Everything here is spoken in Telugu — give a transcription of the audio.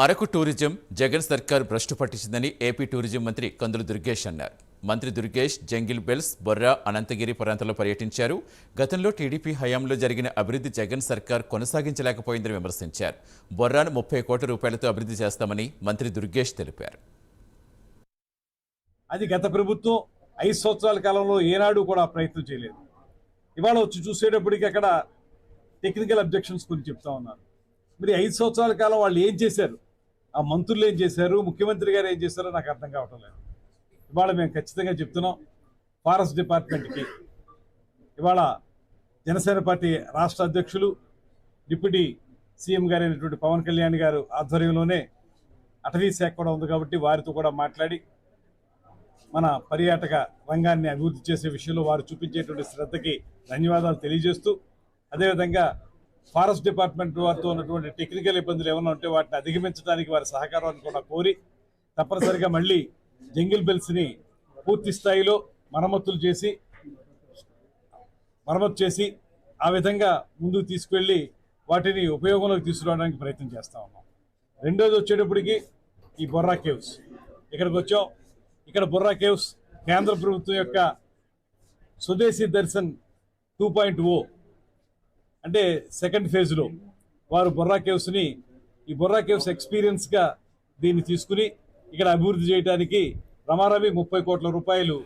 అరకు టూరిజం జగన్ సర్కార్ భ్రష్టు పట్టించిందని ఏపీ టూరిజం మంత్రి కందుల దుర్గేష్ అన్నారు. మంత్రి దుర్గేష్ జంగిల్ బెల్స్, బొర్రా, అనంతగిరి ప్రాంతాల్లో పర్యటించారు. గతంలో టీడీపీ హయాంలో జరిగిన అభివృద్ధి జగన్ సర్కార్ కొనసాగించలేకపోయిందని విమర్శించారు. బొర్రాను 30 కోట్ల రూపాయలతో అభివృద్ధి చేస్తామని మంత్రి దుర్గేష్ తెలిపారు. అది గత ప్రభుత్వం 5 సంవత్సరాల కాలంలో ఏనాడు కూడా ప్రయత్నం చేయలేదు. ఇవాళ వచ్చి చూసేటప్పటికి అక్కడ టెక్నికల్ అబ్జెక్షన్స్ గురించి చెప్తా ఉన్నారు. మరి 5 సంవత్సరాల కాలం వాళ్ళు ఏం చేశారు, ఆ మంత్రులు ఏం చేశారు, ముఖ్యమంత్రి గారు ఏం చేశారో నాకు అర్థం కావటం లేదు. ఇవాళ మేము ఖచ్చితంగా చెప్తున్నాం, ఫారెస్ట్ డిపార్ట్మెంట్కి ఇవాళ జనసేన పార్టీ రాష్ట్ర అధ్యక్షులు డిప్యూటీ సీఎం గారు అయినటువంటి పవన్ కళ్యాణ్ గారు ఆధ్వర్యంలోనే అటవీ శాఖ కూడా ఉంది కాబట్టి వారితో కూడా మాట్లాడి మన పర్యాటక రంగాన్ని అభివృద్ధి చేసే విషయంలో వారు చూపించేటువంటి శ్రద్ధకి ధన్యవాదాలు తెలియజేస్తూ, అదేవిధంగా ఫారెస్ట్ డిపార్ట్మెంట్ వారితో ఉన్నటువంటి టెక్నికల్ ఇబ్బందులు ఏమైనా ఉంటే వాటిని అధిగమించడానికి వారి సహకారాన్ని కూడా కోరి తప్పనిసరిగా మళ్ళీ జంగిల్ బెల్స్ని పూర్తి స్థాయిలో మరమ్మతు చేసి ఆ విధంగా ముందుకు తీసుకెళ్ళి వాటిని ఉపయోగంలోకి తీసుకురావడానికి ప్రయత్నం చేస్తూ ఉన్నాం. రెండోది వచ్చేటప్పటికి ఈ బొర్రా కేవ్స్ ఇక్కడికి వచ్చాం. ఇక్కడ బొర్రా కేవ్స్ కేంద్ర ప్రభుత్వం యొక్క స్వదేశీ దర్శన్ 2.0 అంటే సెకండ్ ఫేజ్లో వారు బొర్రా కేవ్స్ని ఈ బొర్రా కేవ్స్ ఎక్స్పీరియన్స్గా దీన్ని తీసుకుని ఇక్కడ అభివృద్ధి చేయడానికి రమారమి 30 కోట్ల రూపాయలు